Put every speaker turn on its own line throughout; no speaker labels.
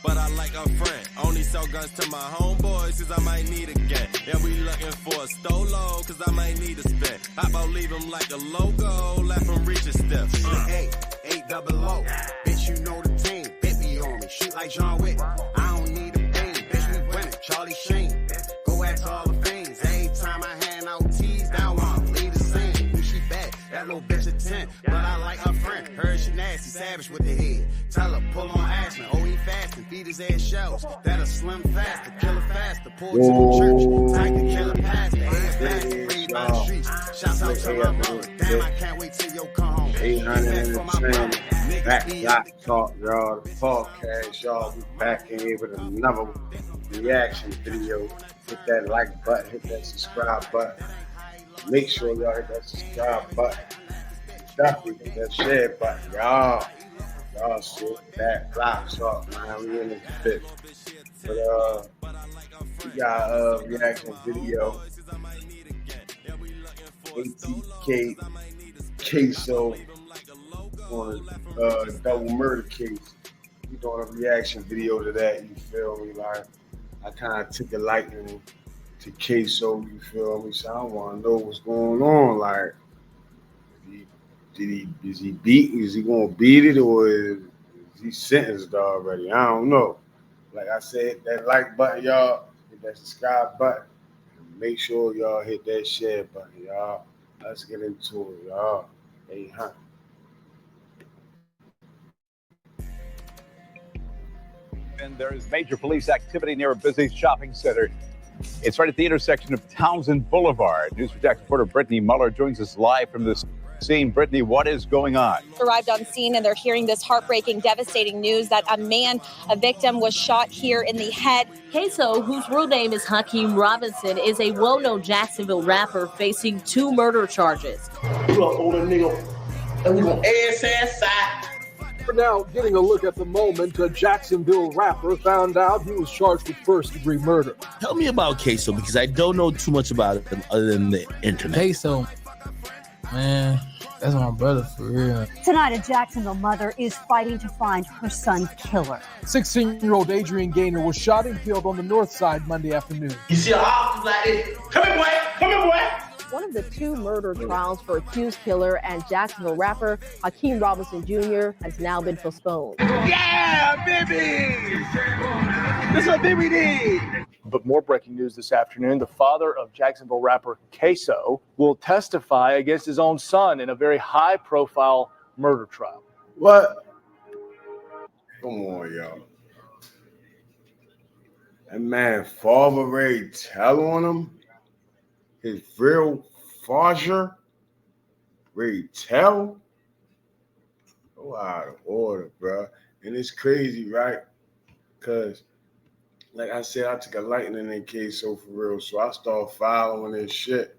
but I like a friend. Only sell guns to my homeboys, cause I might need a gang. Yeah, we looking for a stolo, cause I might need a spin. How about leave him like a logo, let him reach a step.
Hey, 800, bitch, you know the team. Bet me on me, shoot like John Wick. I don't need a thing, bitch, we winning. Charlie Sheen, go after all the things. Every time I hand out T's, down one, leave the same. When she back, that little bitch a 10. But I like her friend, heard she nasty, savage with the head. Tell her, pull on Ashman, oh, he fasting, feed his ass shells. That'll slim faster, kill her faster, pull to the church, time to kill her pastor. Ass faster, read by the streets. Shouts out to my mother, damn, I can't wait till you come home.
810 Back Talk, y'all. The podcast, y'all. We back in here with another reaction video. Hit that like button, hit that subscribe button. Make sure y'all hit that subscribe button. Definitely hit that share button, y'all. Y'all sit back, Talk, man. We in this bit. But we got a reaction video. ATK Ksoo on a double murder case. We doing a reaction video to that, you feel me? Like, I kind of took a liking to Ksoo, you feel me? So I want to know what's going on. Like, is he gonna beat it, or is he sentenced already? I don't know. Like I said, that like button, y'all, hit that subscribe button. Make sure y'all hit that share button, y'all. Let's get into it, y'all. Hey, huh?
And there is major police activity near a busy shopping center. It's right at the intersection of Townsend Boulevard. News for Jax reporter Brittany Muller joins us live from the scene. Brittany, what is going on?
Arrived on scene and they're hearing this heartbreaking, devastating news that a victim was shot here in the head.
Ksoo, whose real name is Hakeem Robinson, is a well-known Jacksonville rapper facing 2 murder charges.
You an older nigga, and we gonna ass side.
For now, getting a look at the moment, a Jacksonville rapper found out he was charged with first-degree murder.
Tell me about Ksoo, because I don't know too much about it other than the internet.
Ksoo, man, that's my brother for real.
Tonight, a Jacksonville mother is fighting to find her son's killer.
16-year-old Adrian Gaynor was shot and killed on the north side Monday afternoon.
You see how officers like this? Come here, boy! Come here, boy!
One of the 2 murder trials for accused killer and Jacksonville rapper Hakeem Robinson Jr. has now been postponed.
Yeah, baby! That's what baby did!
But more breaking news this afternoon. The father of Jacksonville rapper Ksoo will testify against his own son in a very high-profile murder trial.
What? Come on, y'all. That man, father Ray tell on him. His real father, Ray tell. Go out of order, bro. And it's crazy, right? Because, like I said, I took a liking in that Ksoo for real. So I started following this shit.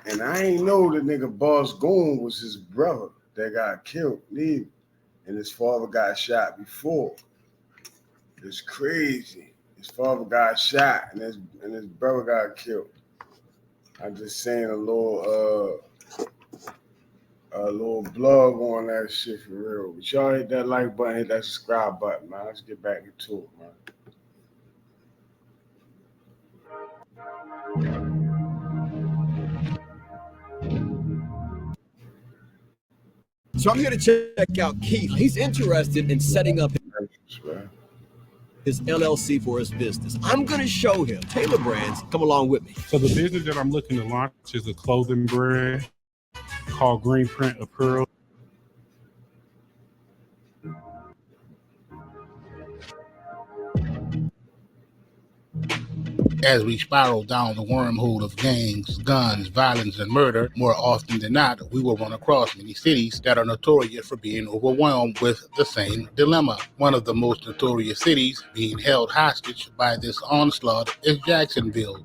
And I ain't know the nigga Boss Goon was his brother that got killed, leave. And his father got shot before. It's crazy. His father got shot and his brother got killed. I'm just saying a little blog on that shit for real. But y'all hit that like button, hit that subscribe button, man. Let's get back into it, man.
So I'm here to check out Keith. He's interested in setting up his LLC for his business. I'm going to show him. Taylor Brands, come along with me.
So the business that I'm looking to launch is a clothing brand called Green Print Apparel.
As we spiral down the wormhole of gangs, guns, violence, and murder, more often than not, we will run across many cities that are notorious for being overwhelmed with the same dilemma. One of the most notorious cities being held hostage by this onslaught is Jacksonville,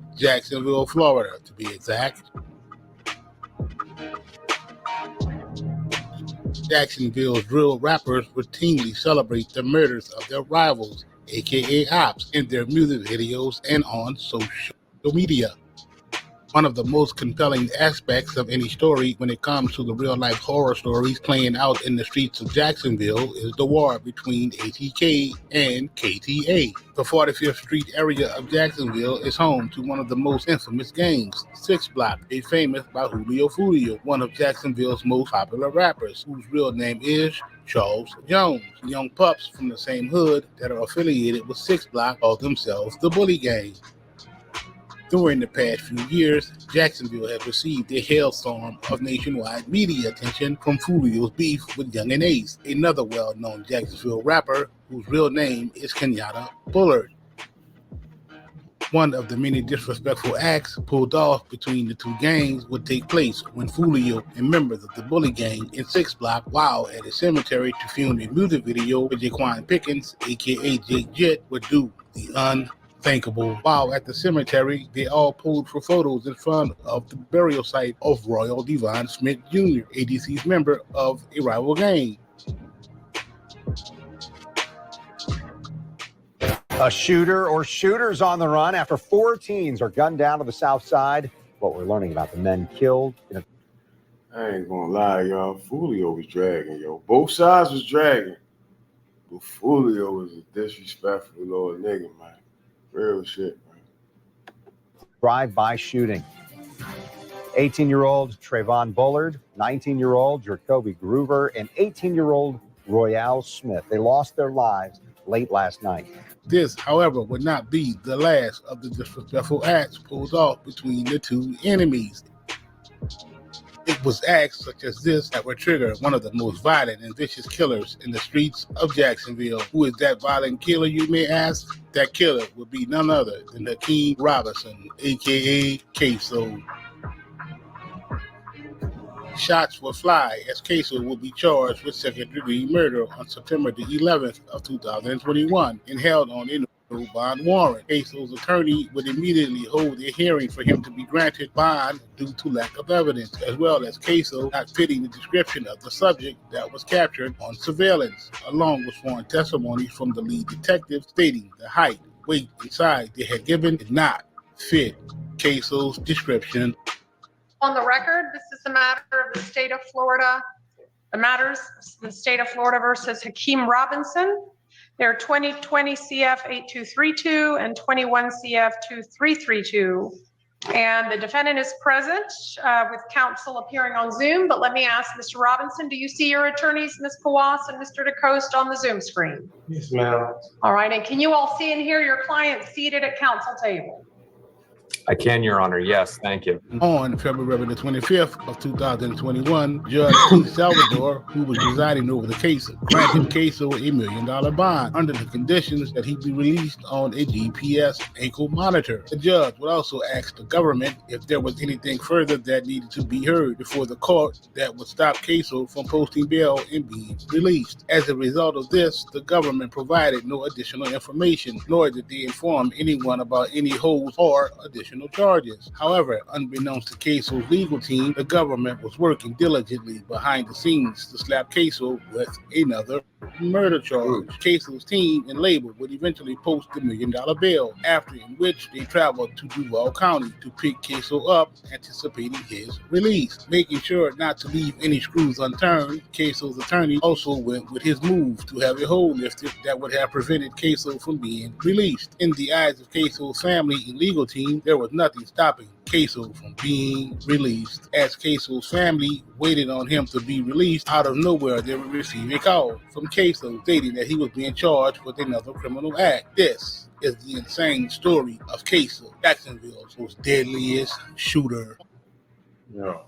Florida, to be exact. Jacksonville's real rappers routinely celebrate the murders of their rivals, aka ops, in their music videos and on social media. One of the most compelling aspects of any story when it comes to the real-life horror stories playing out in the streets of Jacksonville is the war between ATK and KTA. The 45th Street area of Jacksonville is home to one of the most infamous gangs, 6 Block, made famous by Foolio', one of Jacksonville's most popular rappers, whose real name is Charles Jones. Young pups from the same hood that are affiliated with 6 Block call themselves the Bully Gang. During the past few years, Jacksonville has received a hailstorm of nationwide media attention from Foolio'S beef with Young and Ace, another well-known Jacksonville rapper whose real name is Kenyatta Bullard. One of the many disrespectful acts pulled off between the two gangs would take place when Foolio and members of the Bully Gang in 6 Block while at a cemetery to film a music video with Jaquan Pickens, aka Jake Jet, would do the unthinkable. While at the cemetery, they all posed for photos in front of the burial site of Royal Devon Smith Jr., a deceased member of a rival gang.
A shooter or shooters on the run after 4 teens are gunned down to the south side. What we're learning about the men killed in a...
I ain't gonna lie, y'all. Foolio was dragging, yo. Both sides was dragging. But Foolio was a disrespectful little nigga, man. Real shit, man.
Drive-by shooting. 18-year-old Trayvon Bullard, 19-year-old Jacoby Groover, and 18-year-old Royale Smith. They lost their lives late last night.
This, however, would not be the last of the disrespectful acts pulled off between the two enemies. It was acts such as this that would trigger one of the most violent and vicious killers in the streets of Jacksonville. Who is that violent killer, you may ask? That killer would be none other than Hakeem Robinson, aka Ksoo. Shots will fly as Ksoo will be charged with second-degree murder on September the 11th of 2021 and held on a no bond warrant. Ksoo's attorney would immediately hold a hearing for him to be granted bond due to lack of evidence, as well as Ksoo not fitting the description of the subject that was captured on surveillance, along with sworn testimony from the lead detective stating the height, weight, and size they had given did not fit Ksoo's description.
On the record, this is a matter of the state of Florida. The matters, the state of Florida versus Hakeem Robinson. They're 2020 CF 8232 and 21 CF 2332. And the defendant is present with counsel appearing on Zoom. But let me ask Mr. Robinson, do you see your attorneys, Ms. Kawas and Mr. DeCoste, on the Zoom screen?
Yes, ma'am.
All right, and can you all see and hear your client seated at counsel table?
I can, Your Honor. Yes, thank you.
On February the 25th of 2021, Judge P. Salvador, who was presiding over the case, granted Ksoo $1 million bond under the conditions that he be released on a GPS ankle monitor. The judge would also ask the government if there was anything further that needed to be heard before the court that would stop Ksoo from posting bail and being released. As a result of this, the government provided no additional information, nor did they inform anyone about any holds or additional charges. However, unbeknownst to Ksoo's legal team, the government was working diligently behind the scenes to slap Ksoo with another murder charge. Ksoo's team and label would eventually post the $1 million bail, after in which they traveled to Duval County to pick Ksoo up, anticipating his release. Making sure not to leave any screws unturned, Ksoo's attorney also went with his move to have a hold lifted that would have prevented Ksoo from being released. In the eyes of Ksoo's family and legal team, there was nothing stopping Ksoo from being released. As Ksoo's family waited on him to be released, out of nowhere they would receive a call from Ksoo stating that he was being charged with another criminal act. This is the insane story of Ksoo, Jacksonville's most deadliest shooter.
Yo,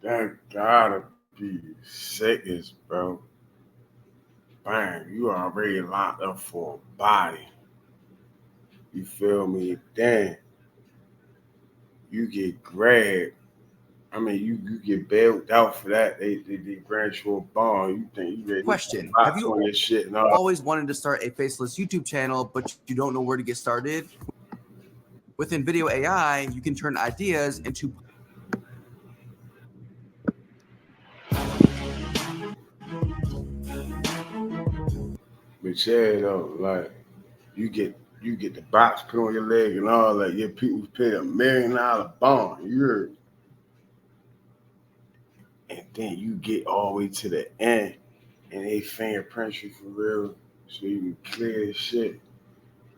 that gotta be sickest, bro. Bang, you already locked up for a body. You feel me? Damn. You get grabbed. I mean, you get bailed out for that. They grant you a bond. You think you ready?
Question: have you
on this shit and all.
always wanted to start a faceless YouTube channel, but you don't know where to get started? Within Video AI, you can turn ideas into
But yeah, though, like you get you get the box put on your leg and all that. Your people paid $1 million bond. You heard? And then you get all the way to the end, and they fingerprint you for real, so you can clear the shit.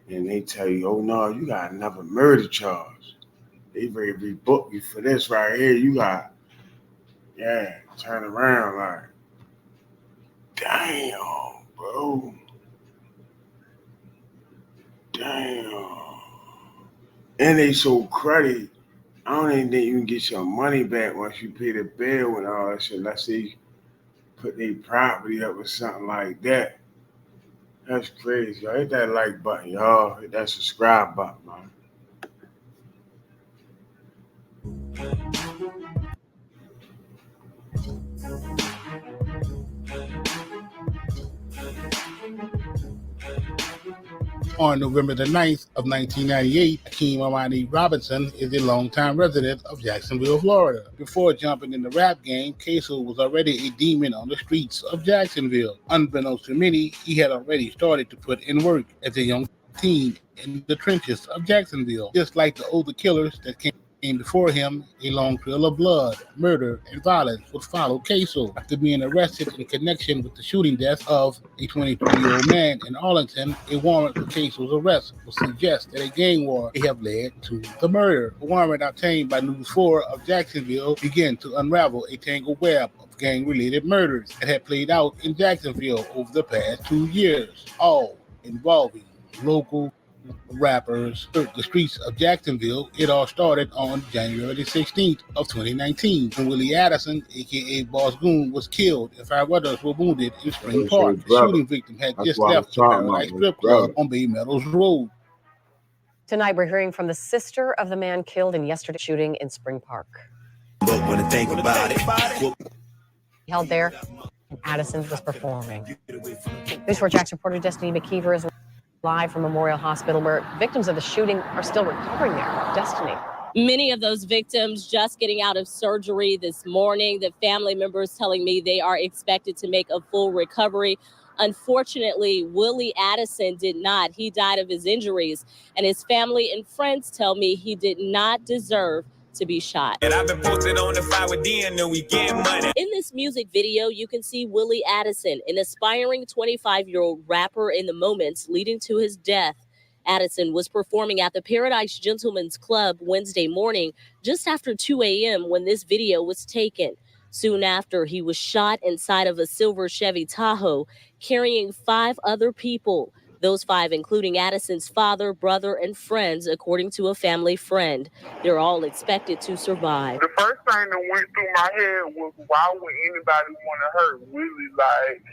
And they tell you, oh no, you got another murder charge. They ready to rebook you for this right here. You got, turn around like, damn, bro. Damn. And they so cruddy, I don't even think you can get your money back once you pay the bill and all that shit. Let's say you put their property up or something like that. That's crazy. Y'all hit that like button, y'all. Hit that subscribe button, man.
On November the 9th of 1998, Hakeem Robinson is a longtime resident of Jacksonville, Florida. Before jumping in the rap game, Ksoo was already a demon on the streets of Jacksonville. Unbeknownst to many, he had already started to put in work as a young teen in the trenches of Jacksonville. Just like the older killers that came before him, a long trail of blood, murder, and violence would follow Ksoo. After being arrested in connection with the shooting death of a 22-year-old man in Arlington, a warrant for Ksoo's arrest would suggest that a gang war may have led to the murder. A warrant obtained by News 4 of Jacksonville began to unravel a tangled web of gang-related murders that had played out in Jacksonville over the past 2 years, all involving local rappers. The streets of Jacksonville. It all started on January 16th of 2019 when Willie Addison, aka Boss Goon, was killed and 5 others were wounded in Spring Park. The shooting victim had just left the Paradise Strip Club on Bay Meadows Road.
Tonight, we're hearing from the sister of the man killed in yesterday's shooting in Spring Park.
But when I think about it,
Held there, and Addison was performing. News 4 Jax reporter Destiny McKeever is live from Memorial Hospital, where victims of the shooting are still recovering there. Destiny.
Many of those victims just getting out of surgery this morning. The family members telling me they are expected to make a full recovery. Unfortunately, Willie Addison did not. He died of his injuries, and his family and friends tell me he did not deserve to be shot.
and I've been posted on the fire with D and we get money.
In this music video, you can see Willie Addison, an aspiring 25-year-old rapper, in the moments leading to his death. Addison was performing at the Paradise Gentlemen's Club Wednesday morning, just after 2 a.m. when this video was taken. Soon after, he was shot inside of a silver Chevy Tahoe, carrying 5 other people. Those 5 including Addison's father, brother, and friends, according to a family friend. They're all expected to survive.
The first thing that went through my head was, why would anybody want to hurt Willie? Like,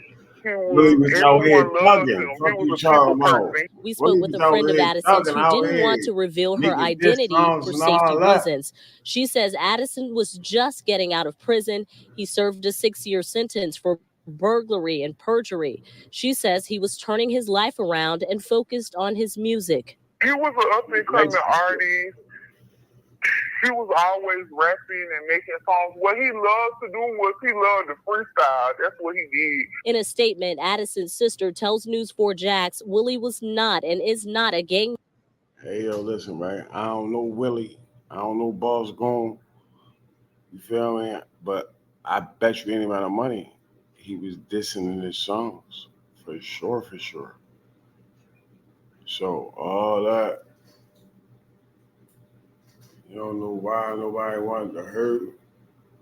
Willie was out here thugging. Fuck you talking about?
We spoke with a friend of Addison's who didn't want to reveal her identity for safety reasons. She says Addison was just getting out of prison. He served a 6-year sentence for burglary and perjury. She says he was turning his life around and focused on his music.
He was an up-and-coming artist. He was always rapping and making songs. What he loved to do was he loved to freestyle. That's what he did.
In a statement, Addison's sister tells News 4 Jax Willie was not and is not a gang.
Hey, yo, listen, man. I don't know Willie. I don't know Boss Gone. You feel me? But I bet you any amount of money he was dissing in his songs. For sure, for sure. So, all that. You don't know why nobody wanted to hurt.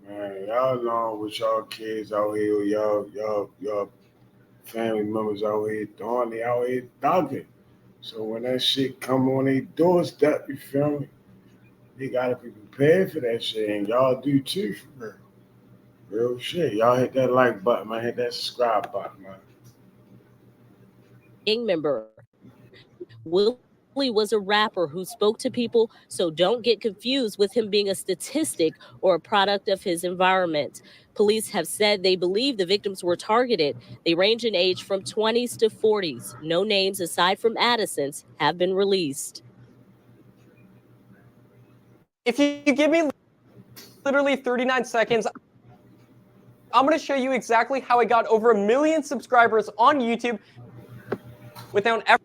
Man, y'all know what y'all kids out here, y'all family members out here doing, they out here thugging. So when that shit come on their doorstep, you feel me? They gotta be prepared for that shit, and y'all do too, for real. Real shit. Y'all hit that like button, man. Hit that subscribe button, man.
Gang member. Willie was a rapper who spoke to people, so don't get confused with him being a statistic or a product of his environment. Police have said they believe the victims were targeted. They range in age from 20s to 40s. No names aside from Addison's have been released.
If you give me literally 39 seconds, I'm going to show you exactly how I got over 1 million subscribers on YouTube without ever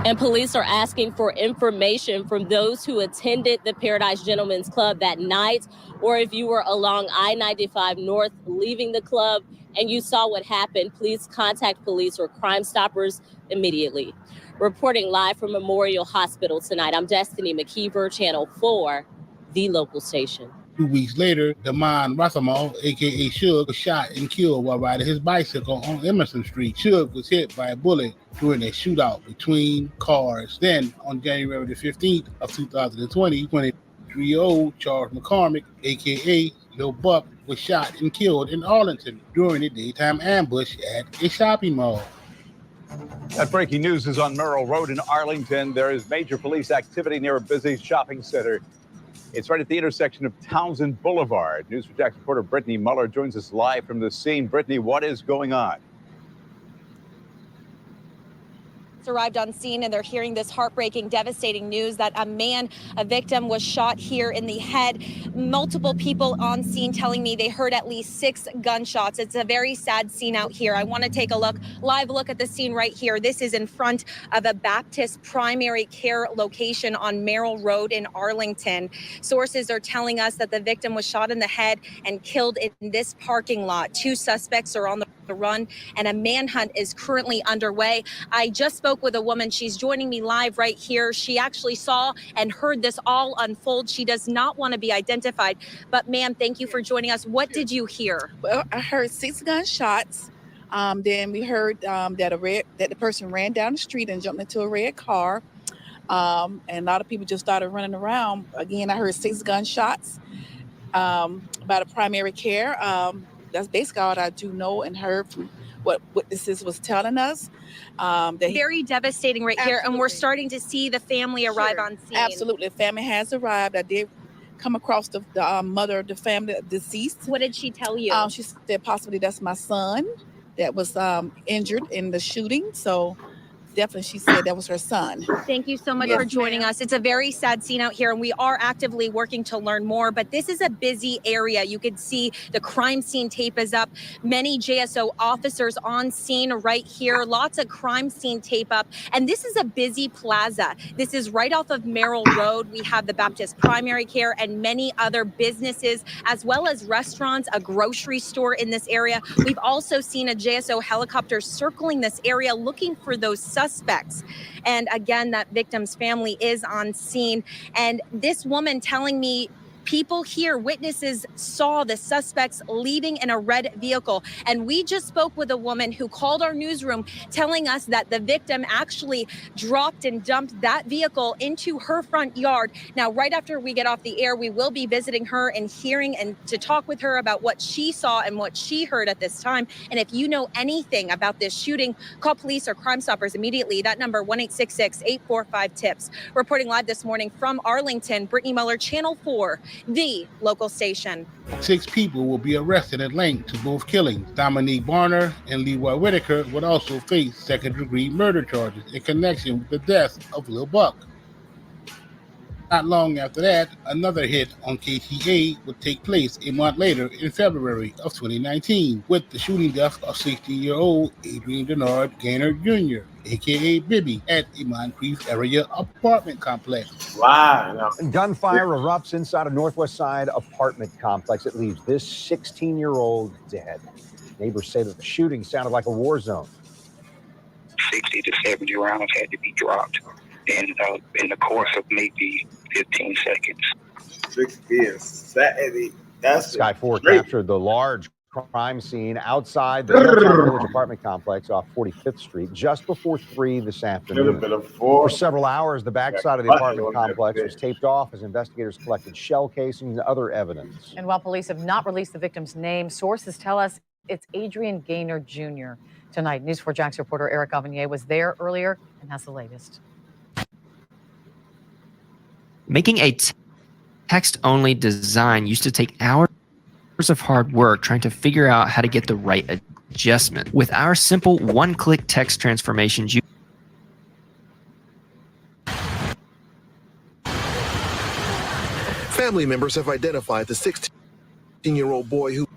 And police are asking for information from those who attended the Paradise Gentlemen's Club that night, or if you were along I-95 North leaving the club and you saw what happened, please contact police or Crime Stoppers immediately. Reporting live from Memorial Hospital tonight, I'm Destiny McKeever, Channel 4, the local station.
2 weeks later, Damon Rothamal, a.k.a. Suge, was shot and killed while riding his bicycle on Emerson Street. Suge was hit by a bullet during a shootout between cars. Then, on January the 15th of 2020, 23-year-old Charles McCormick, a.k.a. Lil Buck, was shot and killed in Arlington during a daytime ambush at a shopping mall.
That breaking news is on Merrill Road in Arlington. There is major police activity near a busy shopping center. It's right at the intersection of Townsend Boulevard. News for Jackson reporter Brittany Muller joins us live from the scene. Brittany, what is going on?
Arrived on scene and they're hearing this heartbreaking, devastating news that a victim was shot here in the head. Multiple people on scene telling me they heard at least 6 gunshots. It's a very sad scene out here. I want to take a live look at the scene right here. This is in front of a Baptist primary care location on Merrill Road in Arlington. Sources are telling us that the victim was shot in the head and killed in this parking lot. 2 suspects are on the run and a manhunt is currently underway. I just spoke with a woman. She's joining me live right here. She actually saw and heard this all unfold. She does not want to be identified. But ma'am, thank you for joining us. What did you hear?
Well, I heard 6 gunshots. Then we heard that the person ran down the street and jumped into a red car. And a lot of people just started running around. Again, I heard 6 gunshots about a primary care. That's basically all I do know and heard from what witnesses was telling us.
Very devastating right here. And we're starting to see the family arrive on scene.
Absolutely. The family has arrived. I did come across the mother of the family deceased.
What did she tell you?
She said possibly that's my son that was injured in the shooting. So definitely she said that was her son.
Thank you so much for joining us. It's a very sad scene out here and we are actively working to learn more, but this is a busy area. You can see the crime scene tape is up. Many JSO officers on scene right here. Lots of crime scene tape up. And this is a busy plaza. This is right off of Merrill Road. We have the Baptist Primary Care and many other businesses, as well as restaurants, a grocery store in this area. We've also seen a JSO helicopter circling this area looking for those suspects. And again, that victim's family is on scene. And this woman telling me people here, witnesses saw the suspects leaving in a red vehicle. And we just spoke with a woman who called our newsroom telling us that the victim actually dropped and dumped that vehicle into her front yard. Now, right after we get off the air, we will be visiting her and hearing and to talk with her about what she saw and what she heard at this time. And if you know anything about this shooting, call police or Crime Stoppers immediately. That number, 1-866-845-TIPS. Reporting live this morning from Arlington, Brittany Muller, Channel 4. The local station.
6 people will be arrested and linked to both killings. Dominique Barner and Leroy Whitaker would also face second-degree murder charges in connection with the death of Lil Buck. Not long after that, another hit on KTA would take place a month later in February of 2019 with the shooting death of 16-year-old Adrian Denard Gaynor Jr., a.k.a. Bibby, at a Moncrief area apartment complex.
Wow.
Gunfire erupts inside a Northwest Side apartment complex. It leaves this 16-year-old dead. Neighbors say that the shooting sounded like a war zone.
60 to 70 rounds had to be dropped in the course of maybe 15 seconds.
60 and 70. That's
Sky 4 captured the large crime scene outside the Village apartment complex off 45th Street just before 3 this afternoon. For several hours, the backside of the apartment complex was taped off as investigators collected shell casings and other evidence.
And while police have not released the victim's name, sources tell us it's Adrian Gaynor Jr. Tonight, News 4 Jax reporter Eric Avanier was there earlier and has the latest.
Making a text-only design used to take hours of hard work trying to figure out how to get the right adjustment. With our simple one-click text transformations, you
Family members have identified the 16-year-old boy who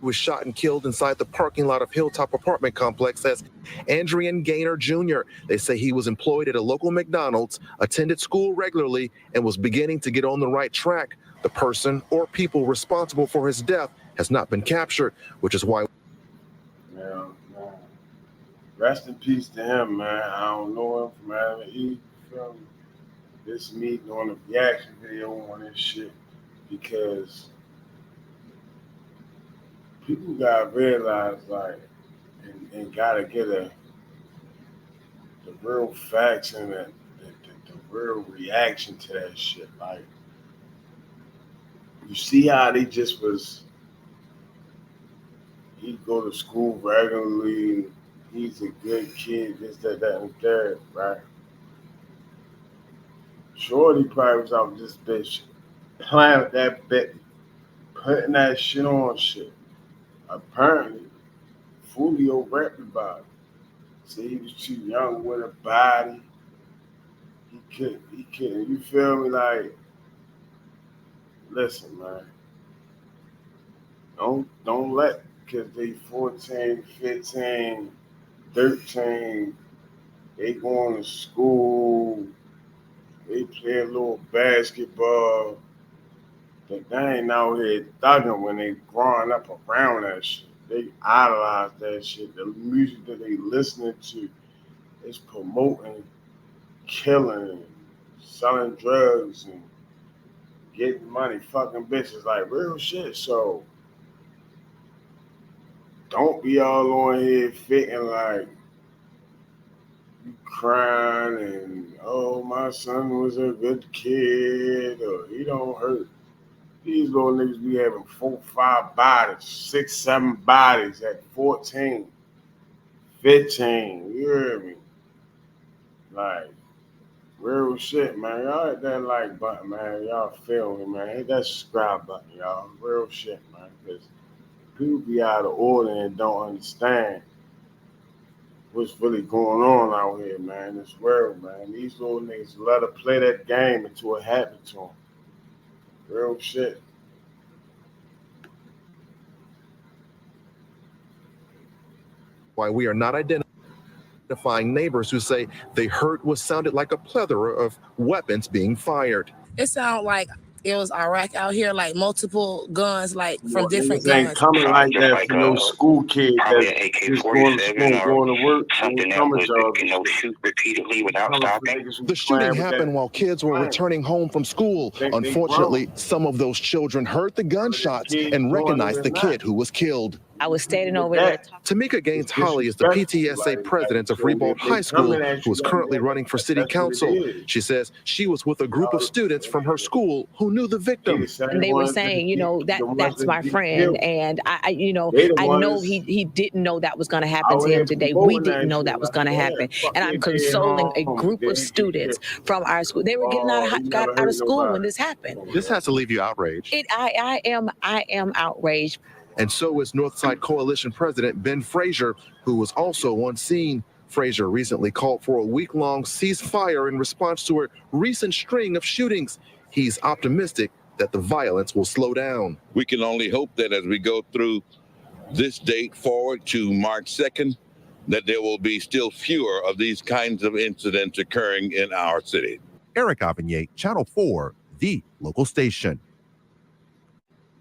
was shot and killed inside the parking lot of Hilltop apartment complex as Andrian Gaynor Jr. They say he was employed at a local McDonald's, attended school regularly, and was beginning to get on the right track. The person or people responsible for his death has not been captured, which is why.
Yeah, man. Rest in peace to him, man. I don't know him from Adam and Eve. From this meeting on the reaction video on this shit, because people gotta realize, like, and gotta get the real facts and the real reaction to that shit. Like, you see how they just was, he go to school regularly, he's a good kid, this, that, and the third, right? Shorty probably was out with this bitch, playing with that bitch, putting that shit on shit. Apparently, Foolio rapped about it. Said he was too young with a body. He couldn't, you feel me? Like, listen, man. Don't let, because they 14, 15, 13, they going to school, they play a little basketball, but they ain't out here thugging when they growing up around that shit. They idolize that shit. The music that they listening to is promoting killing and selling drugs and getting money, fucking bitches, like real shit. So don't be all on here fitting like you crying and, oh, my son was a good kid, or he don't hurt. These little niggas be having 4, 5 bodies, 6, 7 bodies at 14, 15. You hear me? Like, real shit, man. Y'all hit that like button, man. Y'all feel me, man. Hit that subscribe button, y'all. Real shit, man. Because people be out of order and don't understand what's really going on out here, man. This world, man. These little niggas let her play that game until it happened to them. Real shit.
Why we are not identifying neighbors who say they heard what sounded like a plethora of weapons being fired.
It sounded like it was Iraq out here, like multiple guns, like from different
Niggas ain't
guns.
coming like that for no school kid
Probably
that's
an
just going to
AK-47
school, going to work,
something that would, shoot repeatedly without stopping.
The shooting happened while kids were returning home from school. Unfortunately, some of those children heard the gunshots and recognized the kid who was killed.
I was standing over there.
Tamika Gaines Holly is the PTSA president of Ribault High School, who is currently running for city council. She says she was with a group of students from her school who knew the victim.
And they were saying, you know, that's my friend, and I know he didn't know that was going to happen to him today. We didn't know that was going to happen, and I'm consoling a group of students from our school. They were getting got out of school when this happened.
This has to leave you outraged.
I am outraged.
And so is Northside Coalition President Ben Frazier, who was also on scene. Frazier recently called for a week-long ceasefire in response to a recent string of shootings. He's optimistic that the violence will slow down.
We can only hope that as we go through this date forward to March 2nd, that there will be still fewer of these kinds of incidents occurring in our city.
Eric Avignon, Channel 4, the local station.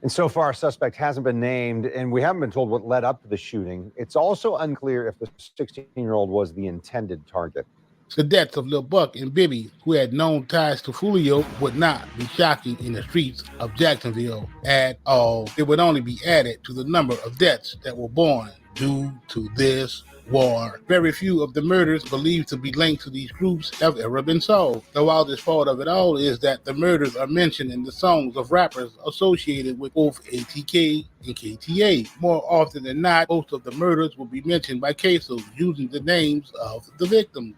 And so far, a suspect hasn't been named, and we haven't been told what led up to the shooting. It's also unclear if the 16-year-old was the intended target.
The deaths of Lil Buck and Bibby, who had known ties to Foolio, would not be shocking in the streets of Jacksonville at all. It would only be added to the number of deaths that were born due to this war. Very few of the murders believed to be linked to these groups have ever been solved. The wildest part of it all is that the murders are mentioned in the songs of rappers associated with both ATK and KTA. More often than not, most of the murders will be mentioned by Ksoo using the names of the victims.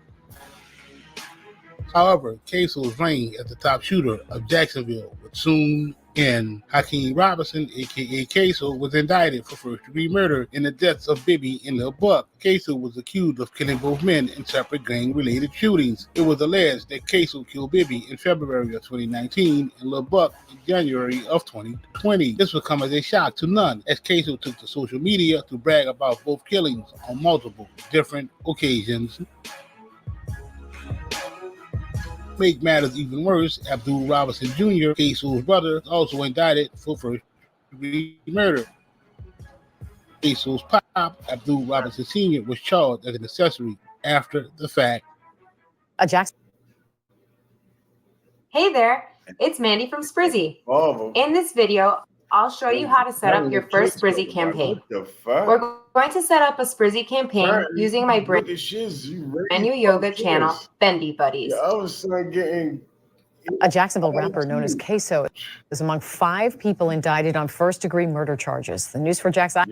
However, Ksoo's reign as the top shooter of Jacksonville would soon And Hakeem Robinson, a.k.a. Ksoo, was indicted for first-degree murder in the deaths of Bibby and Lil Buck. Ksoo was accused of killing both men in separate gang-related shootings. It was alleged that Ksoo killed Bibby in February of 2019 and Lil Buck in January of 2020. This would come as a shock to none, as Ksoo took to social media to brag about both killings on multiple different occasions. Make matters even worse, Abdul Robinson Jr., Ksoo's brother, also indicted for first-degree murder. Ksoo's pop, Abdul Robinson Sr., was charged as an accessory after the fact.
Hey there, it's Mandy from Sprizzy. In this video, I'll show you how to set up your first Sprizzy campaign. We're going to set up a Sprizzy campaign using my brand new yoga channel, Bendy Buddies.
A Jacksonville rapper known as Ksoo is among 5 people indicted on first-degree murder charges. The News for Jackson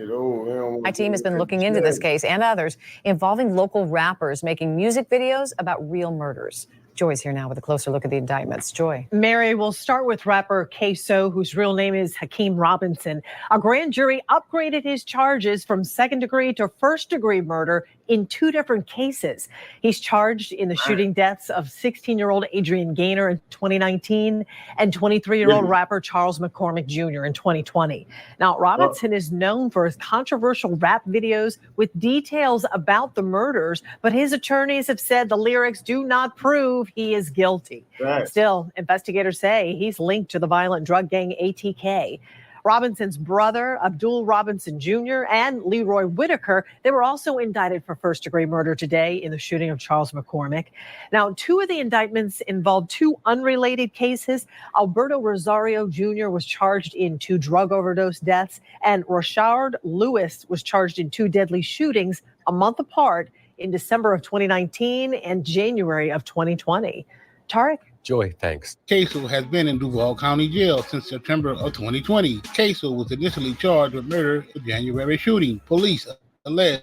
my team has been looking into this case and others involving local rappers making music videos about real murders. Joy's here now with a closer look at the indictments. Joy.
Mary, we'll start with rapper Ksoo, whose real name is Hakeem Robinson. A grand jury upgraded his charges from second-degree to first-degree murder in 2 different cases. He's charged in the shooting deaths of 16-year-old Adrian Gaynor in 2019 and 23-year-old rapper Charles McCormick Jr. in 2020. Now, Robinson is known for his controversial rap videos with details about the murders, but his attorneys have said the lyrics do not prove he is guilty. Right. Still, investigators say he's linked to the violent drug gang ATK. Robinson's brother, Abdul Robinson Jr., and Leroy Whitaker, they were also indicted for first-degree murder today in the shooting of Charles McCormick. Now, 2 of the indictments involved 2 unrelated cases. Alberto Rosario Jr. was charged in 2 drug overdose deaths, and Rashard Lewis was charged in 2 deadly shootings a month apart in December of 2019 and January of 2020. Tarek?
Joy, thanks.
Ksoo has been in Duval County Jail since September of 2020. Ksoo was initially charged with murder in the January shooting. Police allege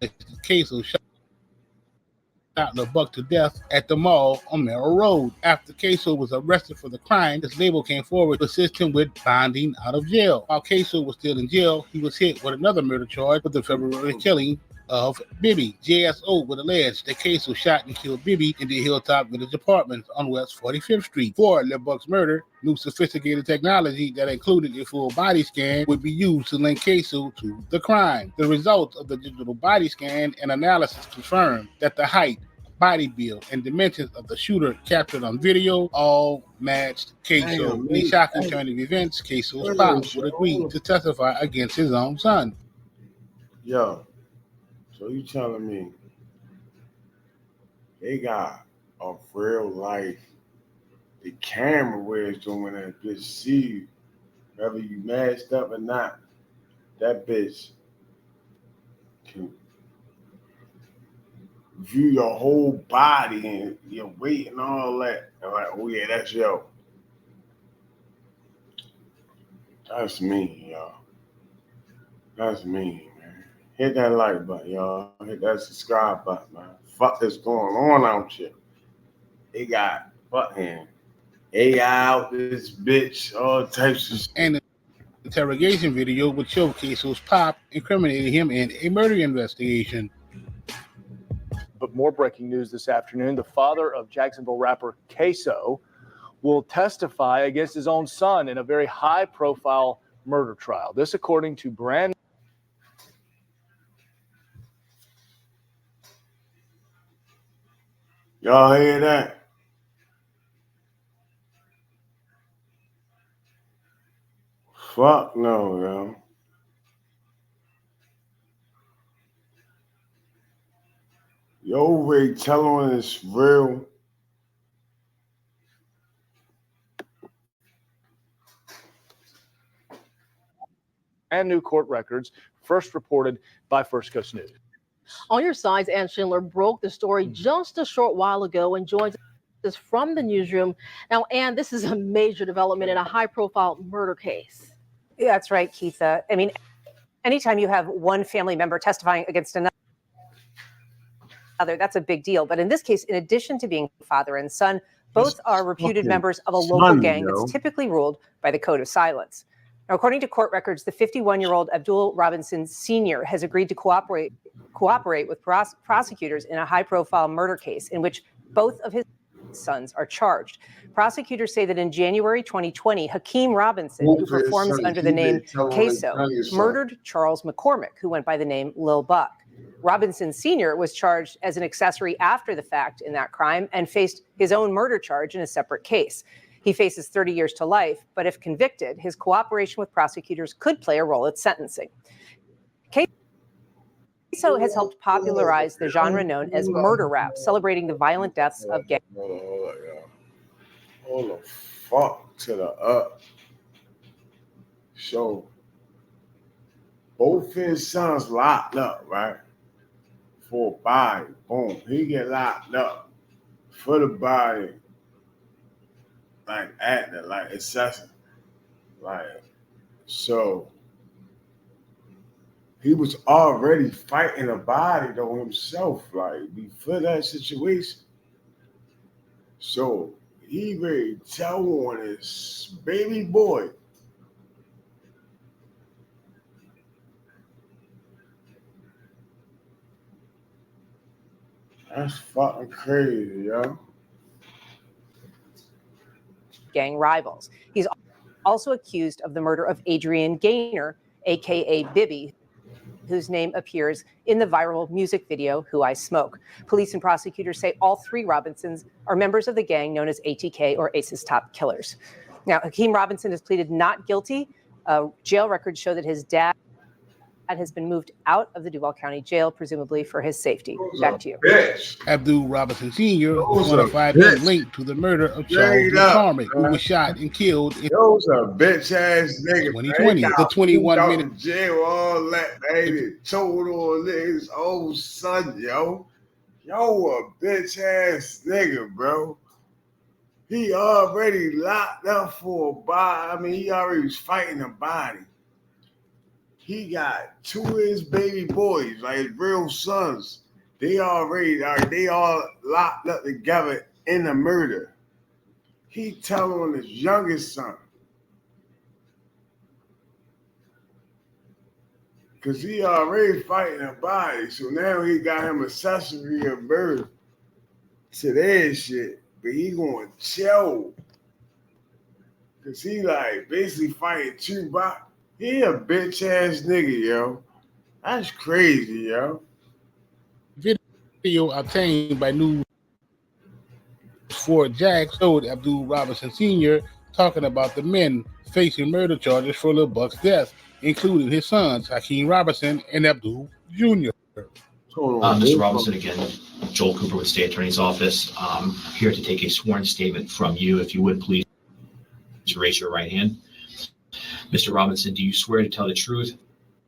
that Ksoo shot Lil Buck to death at the mall on Merrill Road. After Ksoo was arrested for the crime, his label came forward to assist him with bonding out of jail. While Ksoo was still in jail, he was hit with another murder charge for the February killing of Bibby. JSO would allege that Ksoo shot and killed Bibby in the Hilltop Village Apartments on West 45th Street. For Lil Buck's murder, new sophisticated technology that included a full body scan would be used to link Ksoo to the crime. The results of the digital body scan and analysis confirmed that the height, body build, and dimensions of the shooter captured on video all matched Ksoo. In a shocking turn of events, Ksoo's pops would agree to testify against his own son.
Yo. So you telling me they got a real life, the camera where it's doing that bitch see you, whether you masked up or not, that bitch can view your whole body and your weight and all that. And like, oh yeah, that's yo. That's mean, y'all. That's mean. Hit that like button, y'all. Hit that subscribe button, man. Fuck is going on out here. They got fucking AI out this bitch, all types of shit.
And the interrogation video would show Ksoo's pop incriminating him in a murder investigation.
But more breaking news this afternoon. The father of Jacksonville rapper Ksoo will testify against his own son in a very high-profile murder trial. This according to brand
Y'all hear that? Fuck no, yo. Yo, Ray, tell him it's real.
and new court records, first reported by First Coast News.
On your sides, Ann Schindler broke the story just a short while ago and joins us from the newsroom. Now, Ann, this is a major development in a high-profile murder case.
Yeah, that's right, Keitha. I mean, anytime you have one family member testifying against another, that's a big deal. But in this case, in addition to being father and son, Both are reputed members of a local gang that's typically ruled by the code of silence. Now, according to court records, the 51-year-old Abdul Robinson Sr. has agreed to cooperate with prosecutors in a high-profile murder case in which both of his sons are charged. Prosecutors say that in January 2020, Hakeem Robinson, who performs under the name Ksoo, murdered Charles McCormick, who went by the name Lil Buck. Robinson Sr. was charged as an accessory after the fact in that crime and faced his own murder charge in a separate case. He faces 30 years to life, but if convicted, his cooperation with prosecutors could play a role at sentencing. Ksoo has helped popularize the genre known as murder rap, celebrating the violent deaths of gang.
Hold the fuck to the up. So, both his sons locked up, right? For a body. Boom. He get locked up for the body. Like acting, like assassin. Like, so he was already fighting a body though himself, like before that situation. So he ready to tell on his baby boy. That's fucking crazy, yo.
Gang rivals. He's also accused of the murder of Adrian Gaynor, aka Bibby, whose name appears in the viral music video, Who I Smoke. Police and prosecutors say all three Robinsons are members of the gang known as ATK, or Ace's Top Killers. Now, Hakeem Robinson has pleaded not guilty. Jail records show that his dad has been moved out of the Duval County Jail, presumably for his safety. Back to you.
Abdul Robinson Sr. was one of 5 men linked to the murder of Charles McCormick, who was shot and killed in
Those are bitch ass niggas.
2020. The 21-minute
jail, all that, baby. Told on his old son, yo. Yo, a bitch ass nigga, bro. He already locked up for a body. I mean, he already was fighting a body. He got 2 of his baby boys, like his real sons. They all locked up together in the murder. He telling on his youngest son. Because he already fighting a body. So now he got him accessory of murder to their shit. But he going to chill. Because he like basically fighting 2 bodies. He a bitch ass nigga, yo. That's crazy, yo.
Video obtained by News 4 Jack showed Abdul Robinson Sr. talking about the men facing murder charges for Lil Buck's death, including his sons, Hakeem Robinson and Abdul Jr.
Mr. Robinson again, Joel Cooper with State Attorney's Office. Here to take a sworn statement from you. If you would please raise your right hand. Mr. Robinson, do you swear to tell the truth,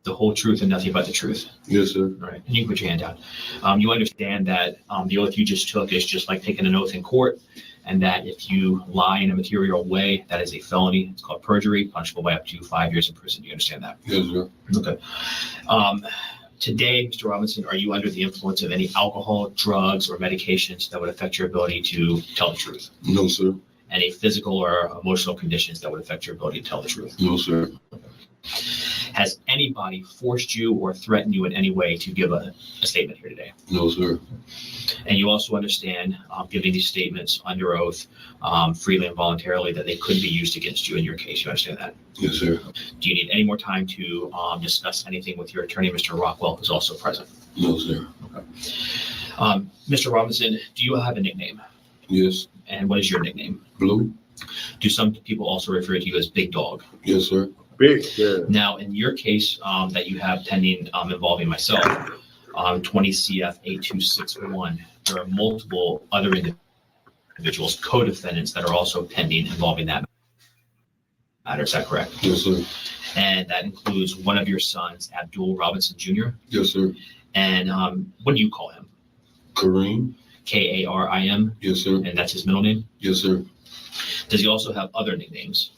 the whole truth, and nothing but the truth?
Yes, sir.
All right. And you can put your hand down. You understand that the oath you just took is just like taking an oath in court, and that if you lie in a material way, that is a felony. It's called perjury, punishable by up to 5 years in prison. Do you understand that?
Yes, sir.
Okay. Today, Mr. Robinson, are you under the influence of any alcohol, drugs, or medications that would affect your ability to tell the truth?
No, sir.
Any physical or emotional conditions that would affect your ability to tell the truth?
No, sir.
Has anybody forced you or threatened you in any way to give a statement here today?
No, sir.
And you also understand giving these statements under oath freely and voluntarily that they could be used against you in your case. You understand that?
Yes, sir.
Do you need any more time to discuss anything with your attorney, Mr. Rockwell, who's also present?
No, sir.
Okay. Mr. Robinson, do you have a nickname?
Yes.
And what is your nickname?
Blue.
Do some people also refer to you as Big Dog?
Yes, sir.
Big, yeah.
Now, in your case that you have pending involving myself, 20 CF 8261, there are multiple other individuals, co-defendants, that are also pending involving that matter. Is that correct?
Yes, sir.
And that includes one of your sons, Abdul Robinson Jr.
Yes, sir.
And what do you call him?
Kareem.
Karim?
Yes, sir.
And that's his middle name?
Yes, sir.
Does he also have other nicknames?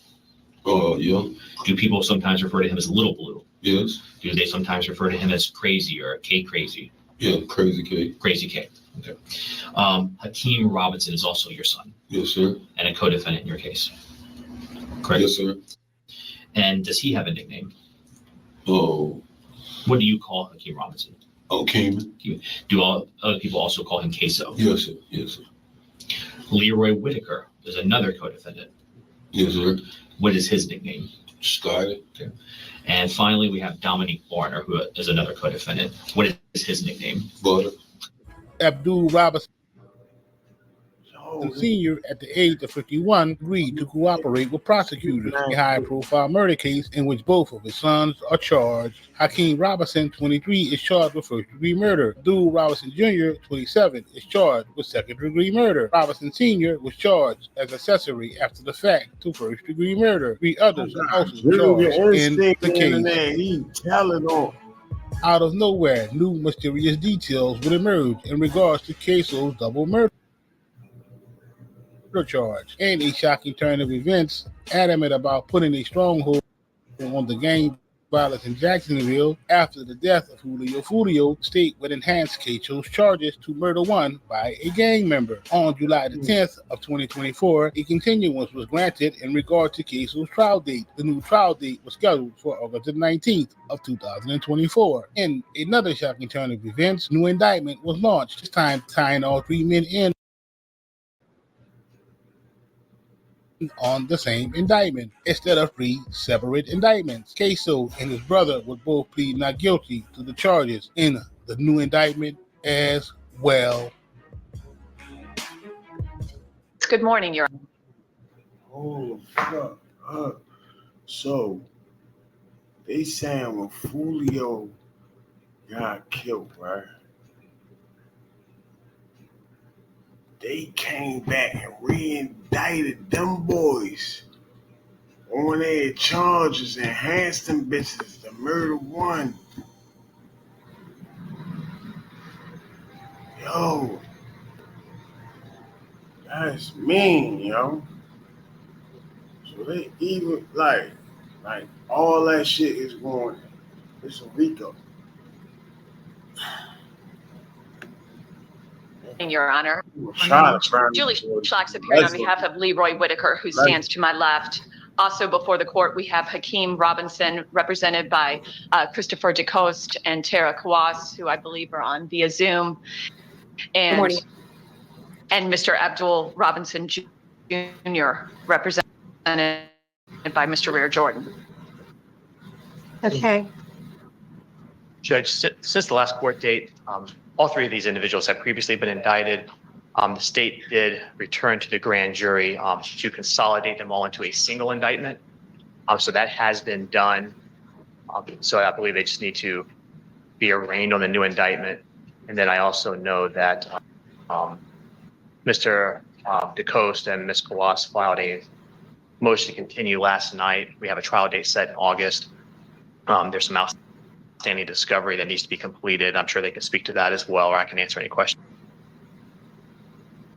Yeah.
Do people sometimes refer to him as Little Blue?
Yes.
Do they sometimes refer to him as Crazy or K Crazy?
Yeah, Crazy K.
Crazy K. Okay. Hakeem Robinson is also your son.
Yes, sir.
And a co-defendant in your case. Correct?
Yes, sir.
And does he have a nickname?
Oh.
What do you call Hakeem Robinson?
Oh, Keeman.
Do all other people also call him Ksoo?
Yes, sir. Yes, sir.
Leroy Whitaker is another co-defendant.
Yes, sir.
What is his nickname?
Sky.
Okay. And finally, we have Dominique Barner, who is another co-defendant. What is his nickname?
Butter.
Abdul Robinson Sr., at the age of 51, agreed to cooperate with prosecutors in a high-profile murder case in which both of his sons are charged. Hakeem Robinson, 23, is charged with first-degree murder. Abdul Robinson Jr., 27, is charged with second-degree murder. Robinson Sr. was charged as accessory after the fact to first-degree murder. 3 others are also charged in the case. Out of nowhere, new mysterious details would emerge in regards to Ksoo's double murder charge, and a shocking turn of events. Adamant about putting a stronghold on the gang violence in Jacksonville after the death of Foolio, state would enhance Ksoo's charges to murder one by a gang member. On July the 10th of 2024, a continuance was granted in regard to Ksoo's trial date. The new trial date was scheduled for August the 19th of 2024. In another shocking turn of events, new indictment was launched, this time tying all 3 men in on the same indictment instead of 3 separate indictments. Ksoo and his brother would both plead not guilty to the charges in the new indictment as well.
Good morning, Your Honor.
Oh, fuck up. So, they saying when Foolio got killed, right? They came back and re-indicted them boys on their charges, enhanced them bitches to murder one. Yo, that's mean, yo. So they even like all that shit is going. It's a RICO.
Your Honor. Julie Schlach's appearing on behalf of Leroy Whitaker, who stands to my left. Also before the court, we have Hakeem Robinson, represented by Christopher DeCoste and Tara Kawas, who I believe are on via Zoom. And Mr. Abdul Robinson Jr., represented by Mr. Rear Jordan.
Okay.
Judge, since the last court date, all 3 of these individuals have previously been indicted. The state did return to the grand jury to consolidate them all into a single indictment. So that has been done. So I believe they just need to be arraigned on the new indictment. And then I also know that Mr. DeCoste and Ms. Kawas filed a motion to continue last night. We have a trial date set in August. There's some outstanding discovery that needs to be completed. I'm sure they can speak to that as well, or I can answer any questions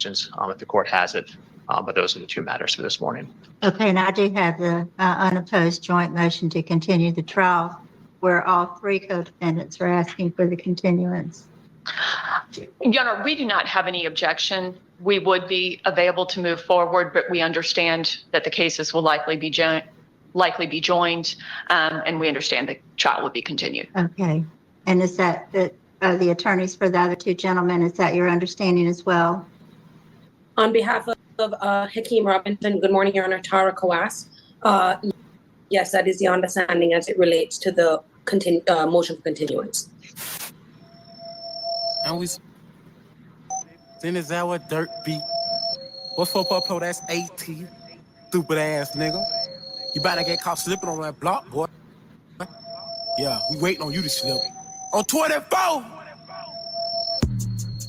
if the court has it. But those are the 2 matters for this morning.
Okay, and I do have the unopposed joint motion to continue the trial where all 3 co-defendants are asking for the continuance.
Your Honor, we do not have any objection. We would be available to move forward, but we understand that the cases will likely be joined, and we understand the trial will be continued.
Okay, and is that the attorneys for the other 2 gentlemen, is that your understanding as well?
On behalf of Hakeem Robinson, good morning, Your Honor, Tara Kawas. Yes, that is the understanding as it relates to the motion for continuance.
And we then is our dirt beat. What's for Popo? That's 18. Stupid ass nigga. You better get caught slipping on that block, boy. Yeah, we waiting on you to slip. On 24!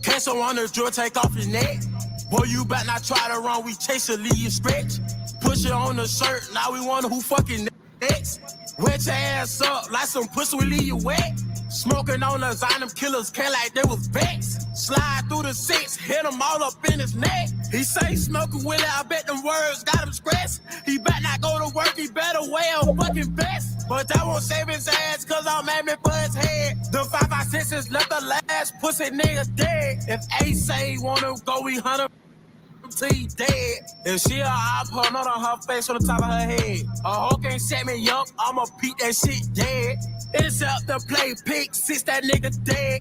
Ksoo on the drill, take off your neck. Boy, you better not try to run, we chase it, leave you stretch. Push it on the shirt, now we wonder who fucking next. Wet your ass up like some pussy, we leave you wet. Smoking on us, on them killers, can't like they was vexed. Slide through the 6, hit them all up in his neck. He say smoking with it, I bet them words got him stressed. He better not go to work, he better wear a fucking vest. But that won't save his ass, cause I'm aiming for his head. The 5 5 6 left the last pussy nigga dead. If Ace say he wanna go, we 100 till he dead. If she a op, her nut on her face on the top of her head. A hoe can't set me up, I'ma beat that shit dead. It's up to play pick, since that nigga dead.